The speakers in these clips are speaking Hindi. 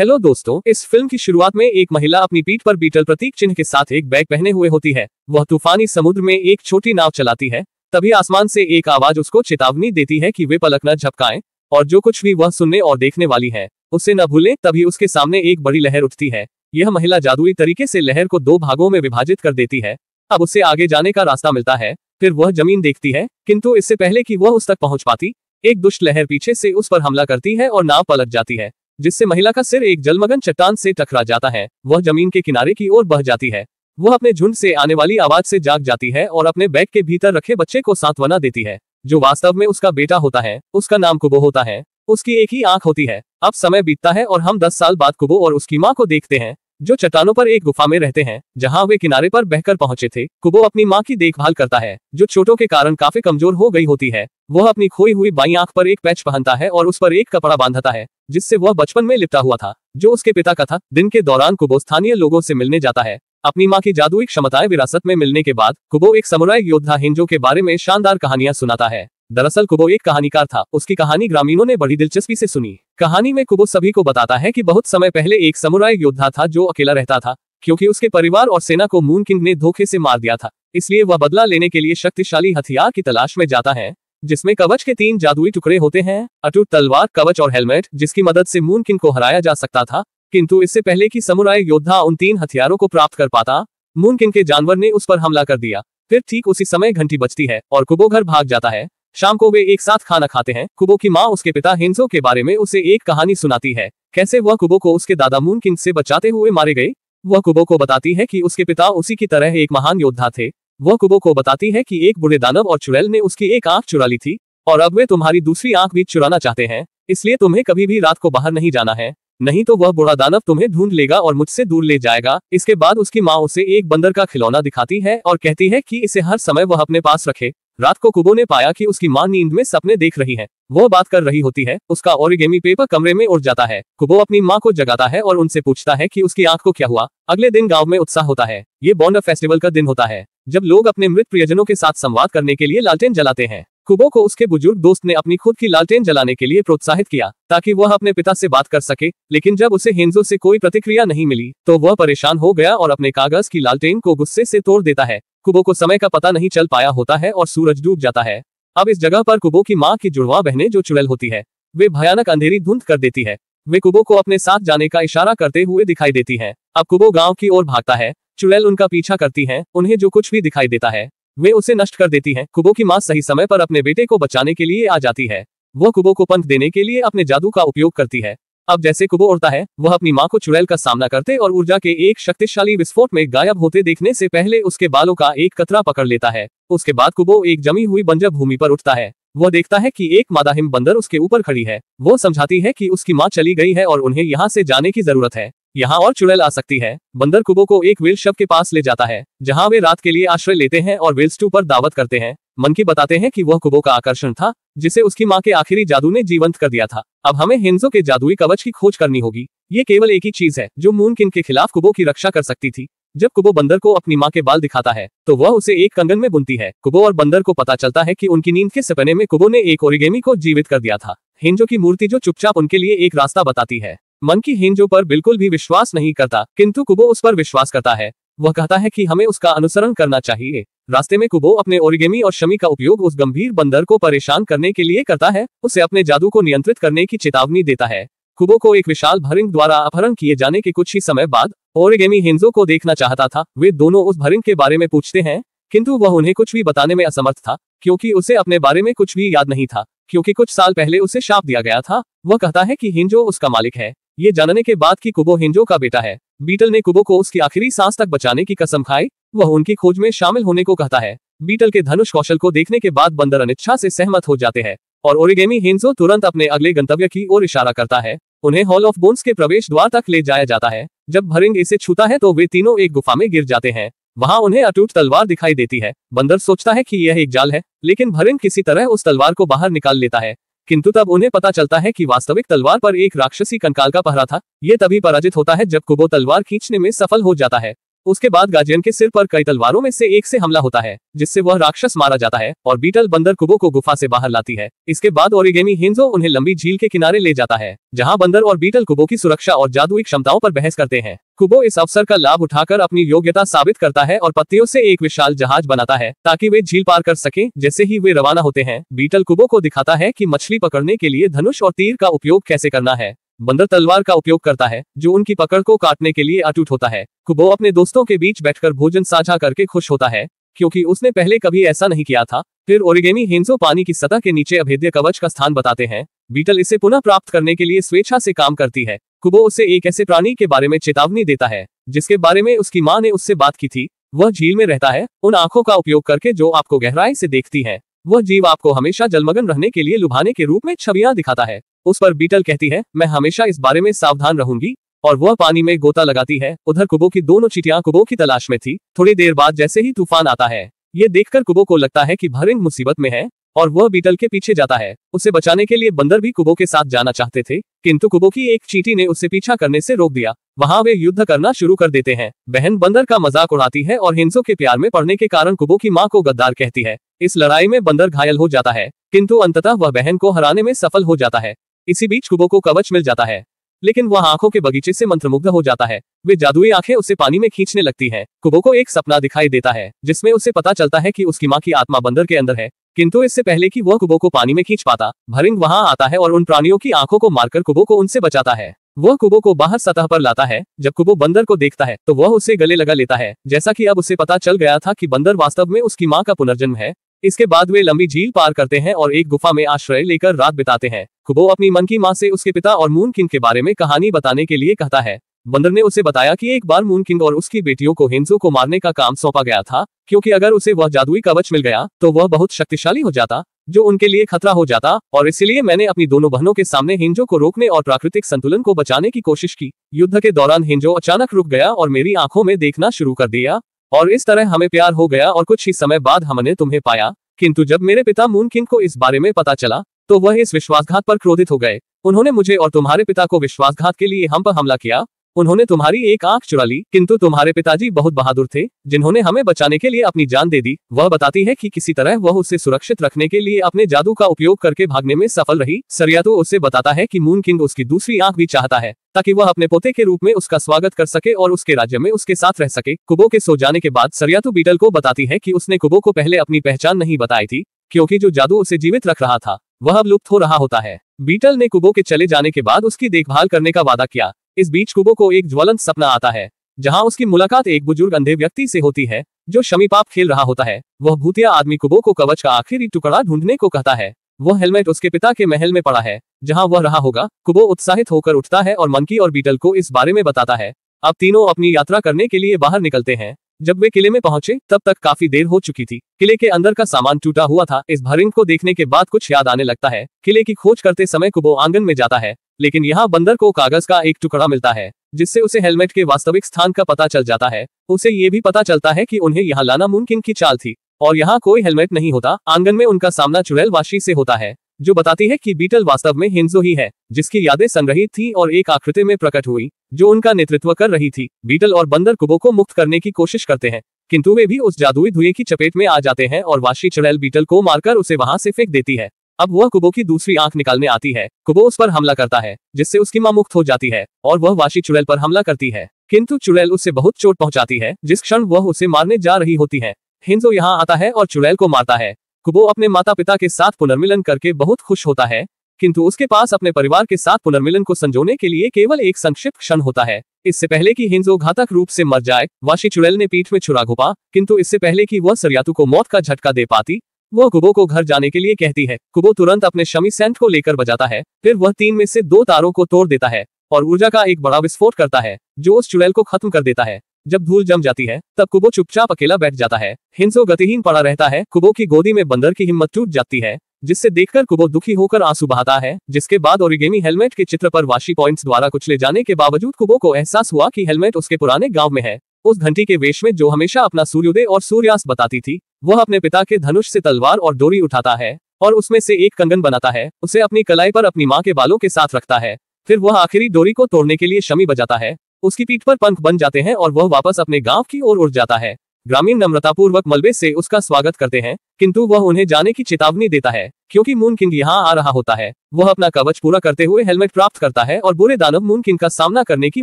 हेलो दोस्तों, इस फिल्म की शुरुआत में एक महिला अपनी पीठ पर बीटल प्रतीक चिन्ह के साथ एक बैग पहने हुए होती है। वह तूफानी समुद्र में एक छोटी नाव चलाती है। तभी आसमान से एक आवाज उसको चेतावनी देती है कि वे पलक न झपकाएं और जो कुछ भी वह सुनने और देखने वाली है उसे न भूलें। तभी उसके सामने एक बड़ी लहर उठती है। यह महिला जादुई तरीके से लहर को 2 भागों में विभाजित कर देती है। अब उसे आगे जाने का रास्ता मिलता है। फिर वह जमीन देखती है, किंतु इससे पहले कि वह उस तक पहुंच पाती, एक दुष्ट लहर पीछे से उस पर हमला करती है और नाव पलट जाती है, जिससे महिला का सिर एक जलमग्न चट्टान से टकरा जाता है। वह जमीन के किनारे की ओर बह जाती है। वह अपने झुंड से आने वाली आवाज से जाग जाती है और अपने बैग के भीतर रखे बच्चे को सांत्वना देती है, जो वास्तव में उसका बेटा होता है। उसका नाम कुबो होता है। उसकी एक ही आंख होती है। अब समय बीतता है और हम 10 साल बाद कुबो और उसकी माँ को देखते हैं, जो चट्टानों पर एक गुफा में रहते हैं, जहां वे किनारे पर बहकर पहुंचे थे। कुबो अपनी माँ की देखभाल करता है, जो चोटों के कारण काफी कमजोर हो गई होती है। वह अपनी खोई हुई बाईं आंख पर एक पैच पहनता है और उस पर एक कपड़ा बांधता है, जिससे वह बचपन में लिपटा हुआ था, जो उसके पिता का था। दिन के दौरान कुबो स्थानीय लोगों से मिलने जाता है। अपनी माँ की जादुई क्षमताएं विरासत में मिलने के बाद कुबो एक समुराई योद्धा हिंजो के बारे में शानदार कहानियां सुनाता है। दरअसल कुबो एक कहानीकार था। उसकी कहानी ग्रामीणों ने बड़ी दिलचस्पी से सुनी। कहानी में कुबो सभी को बताता है कि बहुत समय पहले एक समुराई योद्धा था जो अकेला रहता था, क्योंकि उसके परिवार और सेना को मून किंग ने धोखे से मार दिया था। इसलिए वह बदला लेने के लिए शक्तिशाली हथियार की तलाश में जाता है, जिसमें कवच के 3 जादुई टुकड़े होते हैं, अटूट तलवार, कवच और हेलमेट, जिसकी मदद से मून किंग को हराया जा सकता था। किंतु इससे पहले कि समुराई योद्धा उन 3 हथियारों को प्राप्त कर पाता, मून किंग के जानवर ने उस पर हमला कर दिया। फिर ठीक उसी समय घंटी बजती है और कुबो घर भाग जाता है। शाम को वे एक साथ खाना खाते हैं। कुबो की माँ उसके पिता हिंजो के बारे में उसे एक कहानी सुनाती है, कैसे वह कुबो को उसके दादा मून किंग से बचाते हुए मारे गए। वह कुबो को बताती है कि उसके पिता उसी की तरह एक महान योद्धा थे। वह कुबो को बताती है कि एक बुरे दानव और चुड़ैल ने उसकी एक आंख चुरा ली थी और अब वे तुम्हारी दूसरी आंख भी चुराना चाहते हैं। इसलिए तुम्हें कभी भी रात को बाहर नहीं जाना है, नहीं तो वह बुरा दानव तुम्हें ढूंढ लेगा और मुझसे दूर ले जाएगा। इसके बाद उसकी माँ उसे एक बंदर का खिलौना दिखाती है और कहती है कि इसे हर समय वह अपने पास रखे। रात को कुबो ने पाया कि उसकी माँ नींद में सपने देख रही है। वह बात कर रही होती है। उसका ओरिगेमी पेपर कमरे में उड़ जाता है। कुबो अपनी माँ को जगाता है और उनसे पूछता है कि उसकी आंख को क्या हुआ। अगले दिन गांव में उत्साह होता है। ये बॉन्ड फेस्टिवल का दिन होता है, जब लोग अपने मृत प्रियजनों के साथ संवाद करने के लिए लालटेन जलाते हैं। कुबो को उसके बुजुर्ग दोस्त ने अपनी खुद की लालटेन जलाने के लिए प्रोत्साहित किया, ताकि वह अपने पिता से बात कर सके। लेकिन जब उसे हिंजो से कोई प्रतिक्रिया नहीं मिली, तो वह परेशान हो गया और अपने कागज की लालटेन को गुस्से से तोड़ देता है। कुबो को समय का पता नहीं चल पाया होता है और सूरज डूब जाता है। अब इस जगह पर कुबो की माँ की जुड़वा बहनें, जो चुड़ैल होती है, वे भयानक अंधेरी धुंध कर देती है। वे कुबो को अपने साथ जाने का इशारा करते हुए दिखाई देती हैं। अब कुबो गांव की ओर भागता है। चुड़ैल उनका पीछा करती हैं। उन्हें जो कुछ भी दिखाई देता है वे उसे नष्ट कर देती हैं। कुबो की माँ सही समय पर अपने बेटे को बचाने के लिए आ जाती है। वह कुबो को पंख देने के लिए अपने जादू का उपयोग करती है। अब जैसे कुबो उड़ता है, वह अपनी माँ को चुड़ैल का सामना करते और ऊर्जा के एक शक्तिशाली विस्फोट में गायब होते देखने से पहले उसके बालों का एक कतरा पकड़ लेता है। उसके बाद कुबो एक जमी हुई बंजर भूमि पर उठता है। वह देखता है कि एक मादाहिम बंदर उसके ऊपर खड़ी है। वो समझाती है कि उसकी माँ चली गई है और उन्हें यहाँ से जाने की जरूरत है। यहाँ और चुड़ैल आ सकती है। बंदर कुबो को एक व्हेल शव के पास ले जाता है, जहाँ वे रात के लिए आश्रय लेते हैं और व्हेल स्टू पर दावत करते हैं। मंकी बताते हैं कि वह कुबो का आकर्षण था, जिसे उसकी माँ के आखिरी जादू ने जीवंत कर दिया था। अब हमें हिंजो के जादुई कवच की खोज करनी होगी। ये केवल एक ही चीज है जो मून किंग के खिलाफ कुबो की रक्षा कर सकती थी। जब कुबो बंदर को अपनी माँ के बाल दिखाता है, तो वह उसे एक कंगन में बुनती है। कुबो और बंदर को पता चलता है कि उनकी नींद के सपने में कुबो ने एक ओरिगेमी को जीवित कर दिया था। हिंजो की मूर्ति जो चुपचाप उनके लिए एक रास्ता बताती है। मंकी हिंजो पर बिल्कुल भी विश्वास नहीं करता, किंतु कुबो उस पर विश्वास करता है। वह कहता है कि हमें उसका अनुसरण करना चाहिए। रास्ते में कुबो अपने ओरिगेमी और शमी का उपयोग उस गंभीर बंदर को परेशान करने के लिए करता है। उसे अपने जादू को नियंत्रित करने की चेतावनी देता है। कुबो को एक विशाल भरिंग द्वारा अपहरण किए जाने के कुछ ही समय बाद ओरिगेमी हिंजो को देखना चाहता था। वे दोनों उस भरिंग के बारे में पूछते हैं, किंतु वह उन्हें कुछ भी बताने में असमर्थ था, क्योंकि उसे अपने बारे में कुछ भी याद नहीं था, क्योंकि कुछ साल पहले उसे शाप दिया गया था। वह कहता है कि हिंजो उसका मालिक है, ये जानने के बाद कि कुबो हिंजो का बेटा है। बीटल ने कुबो को उसकी आखिरी सांस तक बचाने की कसम खाई। वह उनकी खोज में शामिल होने को कहता है। बीटल के धनुष कौशल को देखने के बाद बंदर अनिच्छा से सहमत हो जाते हैं और ओरिगेमी हिंजो तुरंत अपने अगले गंतव्य की ओर इशारा करता है। उन्हें हॉल ऑफ बोन्स के प्रवेश द्वार तक ले जाया जाता है। जब भरिंग इसे छूता है तो वे तीनों एक गुफा में गिर जाते हैं। वहां उन्हें अटूट तलवार दिखाई देती है। बंदर सोचता है कि यह एक जाल है, लेकिन भरिंग किसी तरह उस तलवार को बाहर निकाल लेता है। किंतु तब उन्हें पता चलता है कि वास्तविक तलवार पर एक राक्षसी कंकाल का पहरा था। ये तभी पराजित होता है जब कुबो तलवार खींचने में सफल हो जाता है। उसके बाद गार्जियन के सिर पर कई तलवारों में से एक से हमला होता है, जिससे वह राक्षस मारा जाता है और बीटल बंदर कुबो को गुफा से बाहर लाती है। इसके बाद ओरिगेमी हिंजो उन्हें लंबी झील के किनारे ले जाता है, जहां बंदर और बीटल कुबो की सुरक्षा और जादुई क्षमताओं पर बहस करते हैं। कुबो इस अवसर का लाभ उठाकर अपनी योग्यता साबित करता है और पत्तियों से एक विशाल जहाज बनाता है ताकि वे झील पार कर सके। जैसे ही वे रवाना होते हैं, बीटल कुबो को दिखाता है कि मछली पकड़ने के लिए धनुष और तीर का उपयोग कैसे करना है। बंदर तलवार का उपयोग करता है, जो उनकी पकड़ को काटने के लिए अटूट होता है। कुबो अपने दोस्तों के बीच बैठकर भोजन साझा करके खुश होता है, क्योंकि उसने पहले कभी ऐसा नहीं किया था। फिर ओरिगेमी हिंजो पानी की सतह के नीचे अभेद्य कवच का स्थान बताते हैं। बीटल इसे पुनः प्राप्त करने के लिए स्वेच्छा से काम करती है। कुबो उसे एक ऐसे प्राणी के बारे में चेतावनी देता है, जिसके बारे में उसकी माँ ने उससे बात की थी। वह झील में रहता है, उन आंखों का उपयोग करके जो आपको गहराई से देखती है। वह जीव आपको हमेशा जलमग्न रहने के लिए लुभाने के रूप में छवियां दिखाता है। उस पर बीटल कहती है, मैं हमेशा इस बारे में सावधान रहूंगी, और वह पानी में गोता लगाती है। उधर कुबो की दोनों चींटियां कुबो की तलाश में थी। थोड़ी देर बाद जैसे ही तूफान आता है, ये देखकर कुबो को लगता है कि भरिंग मुसीबत में है और वह बीटल के पीछे जाता है। उसे बचाने के लिए बंदर भी कुबो के साथ जाना चाहते थे, किंतु कुबो की एक चींटी ने उससे पीछा करने से रोक दिया। वहां वे युद्ध करना शुरू कर देते हैं। बहन बंदर का मजाक उड़ाती है और हिंजो के प्यार में पड़ने के कारण कुबो की माँ को गद्दार कहती है। इस लड़ाई में बंदर घायल हो जाता है, किंतु अंततः वह बहन को हराने में सफल हो जाता है। इसी बीच कुबो को कवच मिल जाता है, लेकिन वह आंखों के बगीचे से मंत्रमुग्ध हो जाता है। वे जादुई आंखें उसे पानी में खींचने लगती हैं। कुबो को एक सपना दिखाई देता है, जिसमें उसे पता चलता है कि उसकी माँ की आत्मा बंदर के अंदर है, किंतु इससे पहले कि वह कुबो को पानी में खींच पाता, भरिंग वहां आता है और उन प्राणियों की आंखों को मारकर कुबो को उनसे बचाता है। वह कुबो को बाहर सतह पर लाता है। जब कुबो बंदर को देखता है तो वह उसे गले लगा लेता है, जैसा कि अब उसे पता चल गया था कि बंदर वास्तव में उसकी माँ का पुनर्जन्म है। इसके बाद वे लंबी झील पार करते हैं और एक गुफा में आश्रय लेकर रात बिताते हैं। कुबो अपनी मन की माँ से उसके पिता और मून किंग के बारे में कहानी बताने के लिए कहता है। बंदर ने उसे बताया कि एक बार मून किंग और उसकी बेटियों को हिंजो को मारने का काम सौंपा गया था, क्योंकि अगर उसे वह जादुई कवच मिल गया तो वह बहुत शक्तिशाली हो जाता, जो उनके लिए खतरा हो जाता, और इसलिए मैंने अपनी दोनों बहनों के सामने हिंजो को रोकने और प्राकृतिक संतुलन को बचाने की कोशिश की। युद्ध के दौरान हिंजो अचानक रुक गया और मेरी आंखों में देखना शुरू कर दिया, और इस तरह हमें प्यार हो गया और कुछ ही समय बाद हमने तुम्हें पाया। किंतु जब मेरे पिता मून किंग को इस बारे में पता चला तो वह इस विश्वासघात पर क्रोधित हो गए। उन्होंने मुझे और तुम्हारे पिता को विश्वासघात के लिए हम पर हमला किया। उन्होंने तुम्हारी एक आंख चुरा ली, किंतु तुम्हारे पिताजी बहुत बहादुर थे, जिन्होंने हमें बचाने के लिए अपनी जान दे दी। वह बताती है कि किसी तरह वह उसे सुरक्षित रखने के लिए अपने जादू का उपयोग करके भागने में सफल रही। सरियातो उसे बताता है कि मून किंग उसकी दूसरी आंख भी चाहता है, ताकि वह अपने पोते के रूप में उसका स्वागत कर सके और उसके राज्य में उसके साथ रह सके। कुबो के सो जाने के बाद सरियातो बीटल को बताती है कि उसने कुबो को पहले अपनी पहचान नहीं बताई थी, क्योंकि जो जादू उसे जीवित रख रहा था वह अब लुप्त हो रहा होता है। बीटल ने कुबो के चले जाने के बाद उसकी देखभाल करने का वादा किया। इस बीच कुबो को एक ज्वलंत सपना आता है, जहां उसकी मुलाकात एक बुजुर्ग अंधे व्यक्ति से होती है, जो शमी पाप खेल रहा होता है। वह भूतिया आदमी कुबो को कवच का आखिरी टुकड़ा ढूंढने को कहता है। वह हेलमेट उसके पिता के महल में पड़ा है, जहां वह रहा होगा। कुबो उत्साहित होकर उठता है और मंकी और बीटल को इस बारे में बताता है। अब तीनों अपनी यात्रा करने के लिए बाहर निकलते हैं। जब वे किले में पहुंचे तब तक काफी देर हो चुकी थी। किले के अंदर का सामान टूटा हुआ था। इस भरिंग को देखने के बाद कुछ याद आने लगता है। किले की खोज करते समय कुबो आंगन में जाता है, लेकिन यहाँ बंदर को कागज का एक टुकड़ा मिलता है, जिससे उसे हेलमेट के वास्तविक स्थान का पता चल जाता है। उसे ये भी पता चलता है कि उन्हें यहाँ लाना मून किंग की चाल थी, और यहाँ कोई हेलमेट नहीं होता। आंगन में उनका सामना चुड़ैल वाशी से होता है, जो बताती है कि बीटल वास्तव में हिंजो ही है, जिसकी यादें संग्रहित थी और एक आकृति में प्रकट हुई, जो उनका नेतृत्व कर रही थी। बीटल और बंदर कुबो को मुक्त करने की कोशिश करते हैं, किंतु वे भी उस जादुई धुएं की चपेट में आ जाते हैं और वाशी चुड़ैल बीटल को मारकर उसे वहां से फेंक देती है। अब वह कुबो की दूसरी आंख निकालने आती है। कुबो उस पर हमला करता है, जिससे उसकी मां मुक्त हो जाती है, और वह वाशी चुड़ैल पर हमला करती है, किंतु चुड़ैल उससे बहुत चोट पहुंचाती है। जिस क्षण वह उसे मारने जा रही होती है, हिंजो यहाँ आता है और चुड़ैल को मारता है। कुबो अपने माता पिता के साथ पुनर्मिलन करके बहुत खुश होता है, किंतु उसके पास अपने परिवार के साथ पुनर्मिलन को संजोने के लिए केवल एक संक्षिप्त क्षण होता है। इससे पहले कि हिंजो घातक रूप से मर जाए, वाशी चुड़ैल ने पीठ में छुरा घोंपा, किंतु इससे पहले कि वह सरियातु को मौत का झटका दे पाती, वह कुबो को घर जाने के लिए कहती है। कुबो तुरंत अपने शमी सेंट को लेकर बजाता है। फिर वह 3 में से 2 तारों को तोड़ देता है और ऊर्जा का एक बड़ा विस्फोट करता है, जो उस चुड़ैल को खत्म कर देता है। जब धूल जम जाती है तब कुबो चुपचाप अकेला बैठ जाता है। हिंजो गतिहीन पड़ा रहता है। कुबो की गोदी में बंदर की हिम्मत टूट जाती है, जिससे देखकर कुबो दुखी होकर आंसू बहाता है। जिसके बाद ओरिगेमी हेलमेट के चित्र पर वाशी पॉइंट्स द्वारा कुचले जाने के बावजूद कुबो को एहसास हुआ कि हेलमेट उसके पुराने गांव में है। उस घंटी के वेश में जो हमेशा अपना सूर्योदय और सूर्यास्त बताती थी, वह अपने पिता के धनुष से तलवार और डोरी उठाता है और उसमें से एक कंगन बनाता है। उसे अपनी कलाई पर अपनी माँ के बालों के साथ रखता है। फिर वह आखिरी डोरी को तोड़ने के लिए शमी बजाता है। उसकी पीठ पर पंख बन जाते हैं और वह वापस अपने गांव की ओर उड़ जाता है। ग्रामीण नम्रतापूर्वक मलबे से उसका स्वागत करते हैं, किंतु वह उन्हें जाने की चेतावनी देता है क्योंकि मून किंग यहाँ आ रहा होता है। वह अपना कवच पूरा करते हुए हेलमेट प्राप्त करता है और बुरे दानव मून किंग का सामना करने की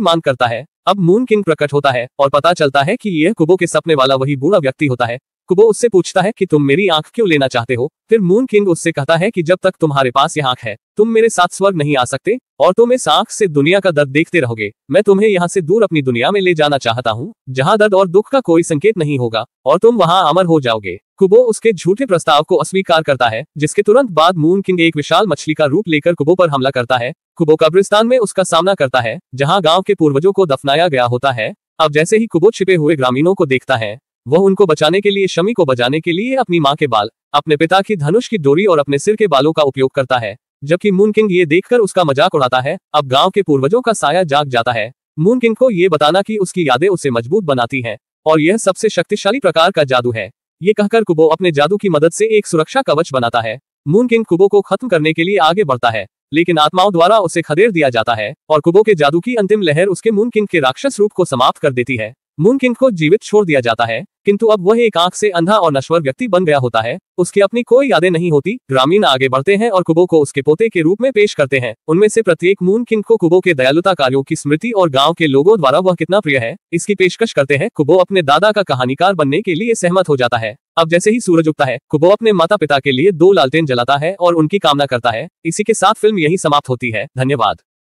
मांग करता है। अब मून किंग प्रकट होता है और पता चलता है कि यह कुबो के सपने वाला वही बूढ़ा व्यक्ति होता है। कुबो उससे पूछता है कि तुम मेरी आंख क्यों लेना चाहते हो। फिर मून किंग उससे कहता है कि जब तक तुम्हारे पास यह आंख है तुम मेरे साथ स्वर्ग नहीं आ सकते और तुम इस आंख से दुनिया का दर्द देखते रहोगे। मैं तुम्हें यहाँ से दूर अपनी दुनिया में ले जाना चाहता हूँ, जहाँ दर्द और दुख का कोई संकेत नहीं होगा और तुम वहाँ अमर हो जाओगे। कुबो उसके झूठे प्रस्ताव को अस्वीकार करता है, जिसके तुरंत बाद मून किंग एक विशाल मछली का रूप लेकर कुबो पर हमला करता है। कुबो कब्रिस्तान में उसका सामना करता है, जहाँ गाँव के पूर्वजों को दफनाया गया होता है। अब जैसे ही कुबो छिपे हुए ग्रामीणों को देखता है, वह उनको बचाने के लिए शमी को बजाने के लिए अपनी माँ के बाल, अपने पिता की धनुष की डोरी और अपने सिर के बालों का उपयोग करता है। जबकि मून किंग ये देखकर उसका मजाक उड़ाता है। अब गांव के पूर्वजों का साया जाग जाता है। मून किंग को ये बताना कि उसकी यादें उसे मजबूत बनाती हैं और यह सबसे शक्तिशाली प्रकार का जादू है। ये कहकर कुबो अपने जादू की मदद से एक सुरक्षा कवच बनाता है। मून किंग कुबो को खत्म करने के लिए आगे बढ़ता है, लेकिन आत्माओं द्वारा उसे खदेड़ दिया जाता है और कुबो के जादू की अंतिम लहर उसके मून किंग के राक्षस रूप को समाप्त कर देती है। मून किंग को जीवित छोड़ दिया जाता है, किंतु अब वह एक आंख से अंधा और नश्वर व्यक्ति बन गया होता है। उसकी अपनी कोई यादें नहीं होती। ग्रामीण आगे बढ़ते हैं और कुबो को उसके पोते के रूप में पेश करते हैं। उनमें से प्रत्येक मून किंग को कुबो के दयालुता कार्यों की स्मृति और गांव के लोगों द्वारा वह कितना प्रिय है इसकी पेशकश करते हैं। कुबो अपने दादा का कहानीकार बनने के लिए सहमत हो जाता है। अब जैसे ही सूरज उगता है, कुबो अपने माता पिता के लिए 2 लालटेन जलाता है और उनकी कामना करता है। इसी के साथ फिल्म यही समाप्त होती है। धन्यवाद।